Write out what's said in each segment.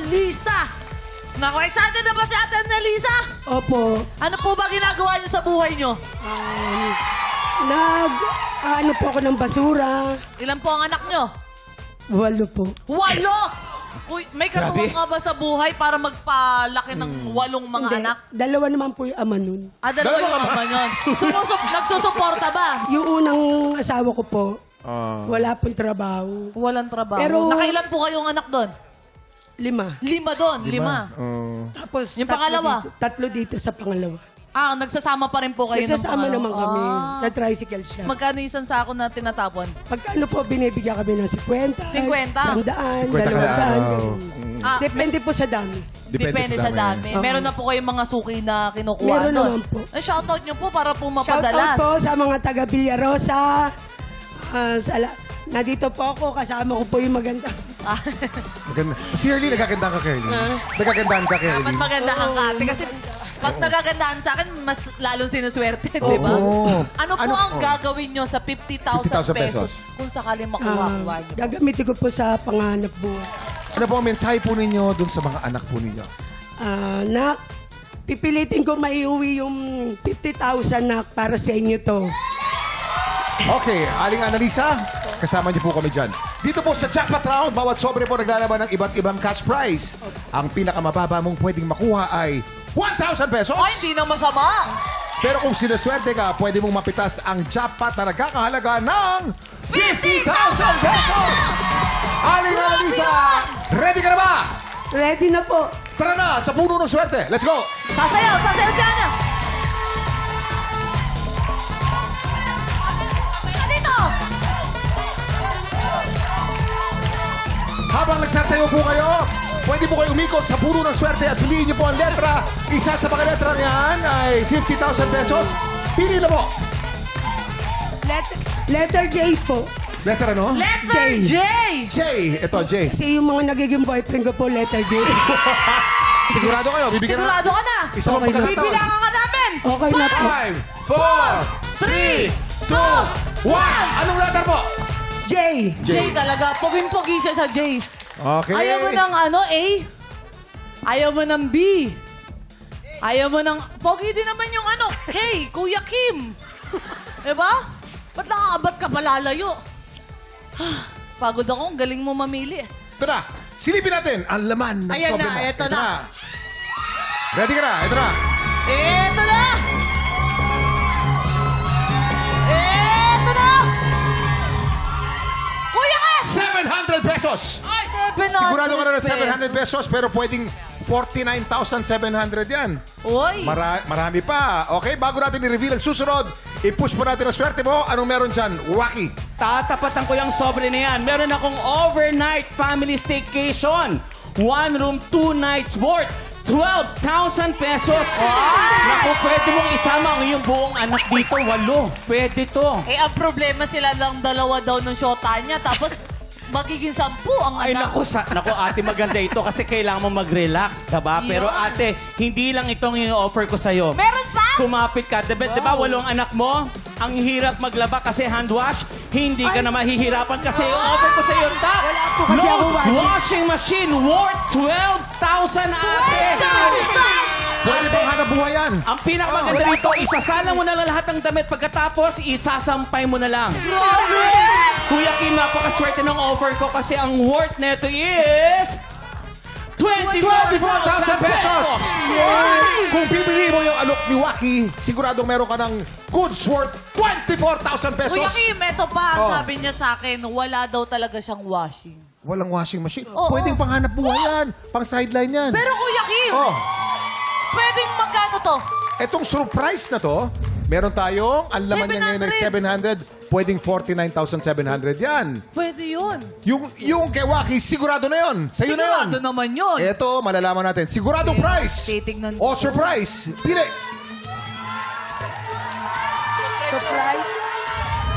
Annalisa. Naku, excited na ba si Ate Annalisa? Opo. Ano po ba ginagawa niyo sa buhay niyo? Ano po ako ng basura. Ilan po ang anak niyo? 8 po. 8! Uy, may katuwang ka ba sa buhay para magpalaki ng 8 mga Hindi, anak? 2 naman po yung ama nun. Dalawa yung ama yun. Nagsusuporta ba? Yung unang asawa ko po, wala pong trabaho. Walang trabaho. Pero- Nakailan po kayong anak doon? 5. 5 doon, 5. Tapos Yung pangalawa? Tatlo dito sa pangalawa. Nagsasama pa rin po kayo Nagsasama ng naman kami. Sa tricycle siya. Magkano yung isang sako na tinatapon? Pagka ano po, binibigyan kami ng 50. 50? 100, 50 200. araw. Depende po sa dami. Depende sa dami. Meron na po kayong mga suki na kinukuha Meron doon. naman po. Shoutout nyo po para po Shoutout mapadalas. po sa mga taga Villarosa. Nandito po ako, kasama ko po yung maganda. Maganda. Si Early, nagkagandaan ka, Curly. Nagkagandaan ka, Dapat Curly. magandahan ka. Ate. Kasi pag nagagandaan sa akin, mas lalong sinuswerte, di ba? Oo. Ano po ang gagawin nyo sa 50,000 50,000 pesos kung sakaling makuha-kuha nyo? Gagamitin ko po sa panganap buhay. Ano po ang mensahe po ninyo dun sa mga anak po ninyo? Nak, pipilitin ko maiuwi yung 50,000 nak para sa inyo to. Okay, Aling Annalisa, kasama niyo po kami dyan. Dito po sa Jackpot Round, bawat sobre po naglalaban ng iba't ibang cash prize. Ang pinakamababa mong pwedeng makuha ay 1,000 pesos. Ay, hindi na masama! Pero kung sinaswerte ka, pwede mong mapitas ang jackpot na nagkakahalaga ng 50,000 pesos! Aling Annalisa, ready ka na ba? Ready na po. Tara na sa puno ng swerte. Let's go! Sasayaw si Ana! Dito! Habang nagsasayaw po kayo, pwede po kayo umikot sa puno ng swerte at piliin niyo po ang letra. Isa sa mga letra niyan ay 50,000 pesos. Pili na po. Letter J po. Letter ano? Letter J. J! J. Ito, J. Kasi yung mga nagiging boyfriend ko po, letter J. Sigurado kayo. Bibigyan Sigurado ka na! Isa pang pagkakataon. Bibilangan ka namin! Okay na po. 5, 4, 3, 2, 1. Anong letter po? J. J talaga. Poging-pogi siya sa J. Okay. Ayaw mo ng A? Ayaw mo ng B? Ayaw mo ng... Pogi din naman yung K, Kuya Kim. Diba? Ba't nakakabat ka palalayo? Pagod ako. Ang galing mo mamili. Ito na. Silipin natin ang laman ng Ayan sobre na, mo. eto na. Ready ka na? Ito na. Eto na! Eto na! Kuya Kes! 700 pesos. 700 Sigurado ka na ng 700 pesos pero pwedeng 49,700 yan. Uy! Marami pa. Okay, bago natin i-reveal ang susunod, i-push po natin ang swerte mo. Anong meron dyan? Wacky. Tatapatan ko yung sobre na yan. Meron akong overnight family staycation. 1 room, 2 nights worth. 12,000 pesos. Naku, pwede mong isama ang iyong buong anak dito. 8. Pwede to. Ang problema sila lang dalawa daw ng shota niya, tapos magiging 10 ang Ay, anak. naku, ate, maganda ito kasi kailangan mo mag-relax, diba? Pero Yun. ate, hindi lang itong i-offer ko sa'yo. Meron pa? Kumapit ka. Diba, 8 anak mo? Ang hirap maglaba kasi hand wash. Hindi ka na mahihirapan kasi i-offer ko sa iyo top. po kasi ako washing machine worth 12,000 ate. Pwede bang hanap buhay yan? Ang pinakamaganda dito, isasala mo na lang lahat ng damit pagkatapos isasampay mo na lang. Kuya Kim, napakaswerte ng offer ko kasi ang worth neto is 24,000 pesos! Kung pipili mo yung alok ni Wacky, siguradong meron ka ng goods worth 24,000 pesos. Kuya Kim, ito pa ang Oh. sabi niya sa akin, wala daw talaga siyang washing. Walang washing machine. Oo. Pwedeng panghanap buhay yan. Pang sideline yan. Pero Kuya Kim, Oh, pwedeng magkano to? etong surprise na to, meron tayong, ang laman niya ngayon ay 700, pwedeng 49,700 yan. Pwede yun. Yung kay Wacky, sigurado na yun. Sa'yo na yun. Sigurado naman yun. Ito, malalaman natin. Siguradong price. Titignan O surprise. Pili. Surprise.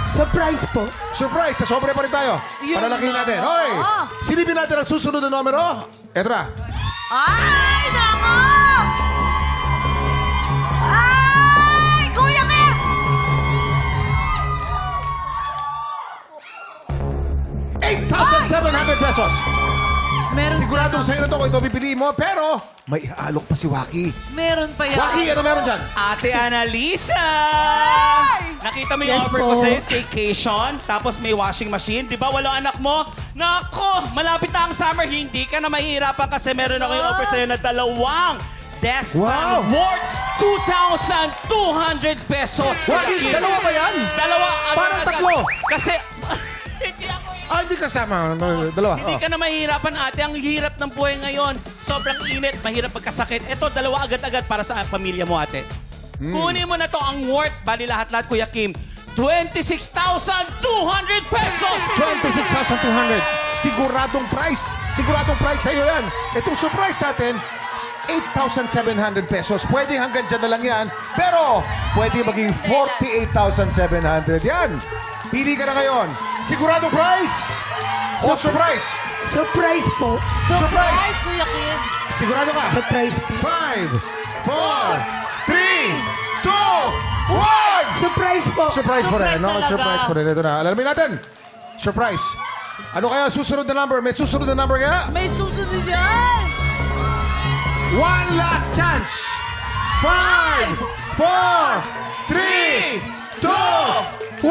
Surprise po. Surprise. Sa sobre pa rin tayo. Yun Palalakihin na. natin. Okay. Oo. Silipin natin ang susunod na numero. Ito na. Ay, nako! Ay, Kuya Kim! 8,700 pesos. Meron Siguradong ka sa'yo na to kung ito pipiliin mo. Pero, may iaalok pa si Waki. Meron pa yan. Waki, ano meron dyan? Ate Annalisa! Nakita mo yung Yes offer po. ko sa'yo, staycation, tapos may washing machine. Di ba, walang anak mo? Nako, malapit na ang summer, hindi ka na mahihirapan kasi meron ako yung offer sa'yo na dalawang desk Wow. fan worth 2,200 pesos. Waki, Kuya Kim. dalawa ba yan? Dalawa. Parang agad-agad. tatlo. Kasi, hindi ako Ah, hindi kasama. Dalawa. Hindi ka na mahihirapan, ate. Ang hirap ng buhay ngayon. Sobrang init, mahirap pagkasakit. Ito, dalawa agad-agad para sa pamilya mo, ate. Kunin mo na to ang worth, bali lahat-lahat, Kuya Kim. 26,200 pesos! 26,200. Siguradong price. Siguradong price sa'yo yan. Itong surprise natin, 8,700 pesos. Pwede hanggang dyan na lang yan. Pero, pwede maging 48,700 yan. Pili ka na ngayon. Siguradong price o surprise? Surprise po. Surprise, Kuya Kim. Sigurado ka? Surprise po. 5, 4, 3, 2, 1! Surprise po. Surprise pa rin, Surprise no? talaga. Surprise pa rin. Ito na. Alamin natin. Surprise. Ano kaya susunod na number? May susunod na number kaya? May susunod yan. One last chance. 5, 4, 3, 2, 1!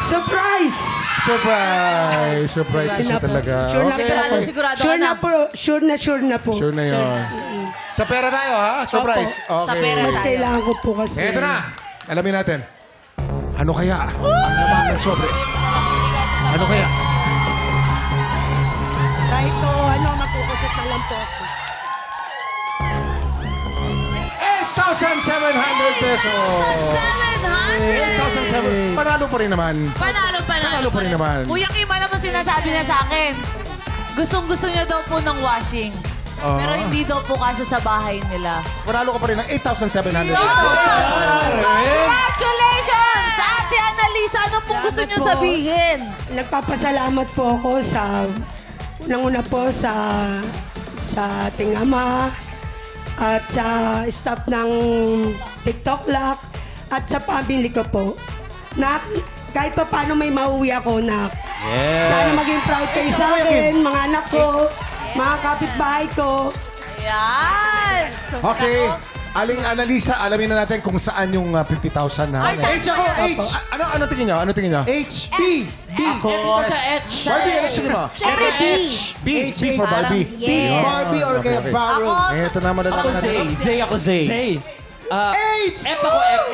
Surprise! Surprise! Surprise siya talaga. Sure na Okay, po. okay. Sigurado Sure ka na. na po. Sure na po. Sure na yun. Sa pera tayo, ha? Surprise. Sa Okay. pera. Mas kailangan ko po kasi. Eto na. Alamin natin. Ano kaya ang laman ng sobre? Ano kaya? Kahit to, magkukusot na lang po ako. 8,700 pesos. 8,700. 700. Panalo pa rin naman. Panalo pa rin naman. Kuya Kim, alam mo sinasabi niya sa akin. Gustong-gusto niya daw po ng washing. Pero hindi daw po kasya sa bahay nila. Panalo ka pa rin ng 8,700 Yo! pesos. Congratulations! Ate Annalisa, ano pong gusto niyo po. sabihin? Nagpapasalamat po ako sa unang-una po sa ating ama at sa staff ng TikTok Lock at sa family ko po. Na kahit pa paano may mauwi ako na sana maging proud kayo sa akin, mga anak ko, mga kapitbahay ko. Ayan! Okay. Aling Annalisa, alamin na natin kung saan yung 50,000 na. Ay, saan H ako, ba? H. Ano tingin niyo? Ano tingin niyo? H. B. Barbie, ano tingin mo? Siyempre B. B. B for Barbie. Yeah. Barbie or kaya Okay. Barrow. Ako, Ito na malalaman natin. Zay ako, Zay. Zay. H! F ako, F. H.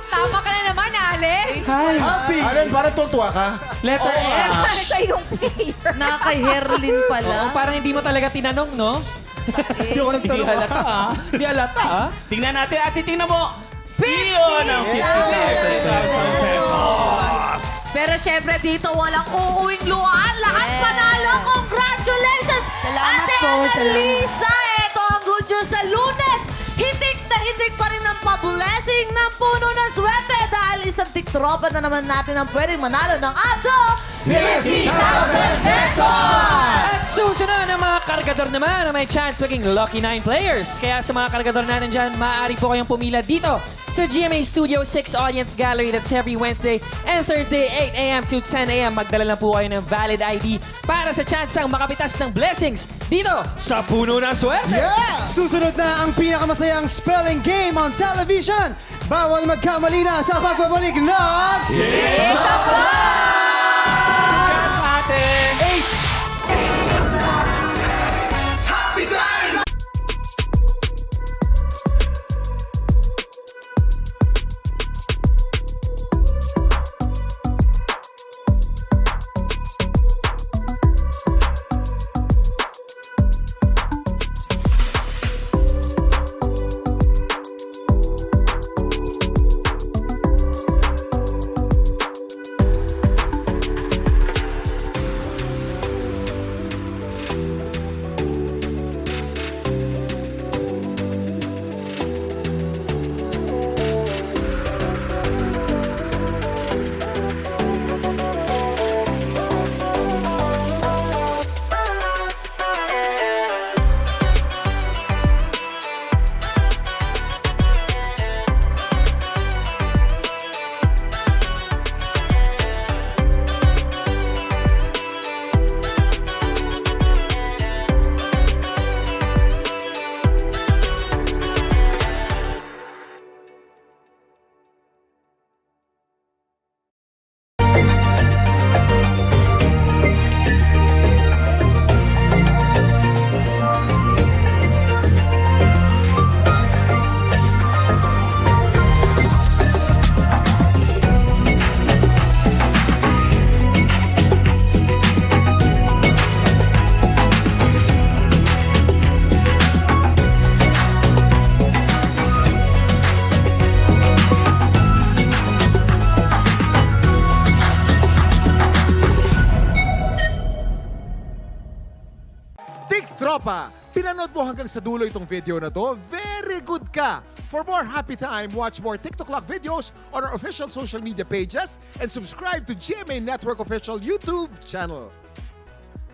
Tama ka na naman, Ale. Hi. Happy. Alin, parang tuwa ka? Letter F. Siya yung player. Naka-hairlin Oo, pala. parang hindi mo talaga tinanong, no? Hindi ako Hindi nagtanong. halata, ah. Hindi alata, ah. Tingnan natin, ate, tingnan mo. Steal ng 50,000 pesos. Pero syempre dito walang uuwing luhaan. Lahat panalo. Congratulations! Salamat Ate po, Annalisa, ito ang good news sa Lunes. Hitik na hitik pa rin ang pa-blessing ng puno ng swerte dahil isang tiktropa na naman natin ang pwedeng manalo ng up to 50,000 pesos! At susunod ang mga kargador naman na may chance maging Lucky 9 players. Kaya sa mga kargador natin dyan, maaari po kayong pumila dito sa GMA Studio 6 Audience Gallery. That's every Wednesday and Thursday, 8 a.m. to 10 a.m. Magdala lang po kayo ng valid ID para sa chance ang makapitas ng blessings dito sa Puno ng Swerte. Yeah! Susunod na ang pinakamasayang spelling game on television. Bawal magkamali na sa pagbabalik ng... Congrats, ate. H. Tik Tropa, pinanood mo hanggang sa dulo itong video na to. Very good ka! For more happy time, watch more TikTok Lock videos on our official social media pages and subscribe to GMA Network official YouTube channel.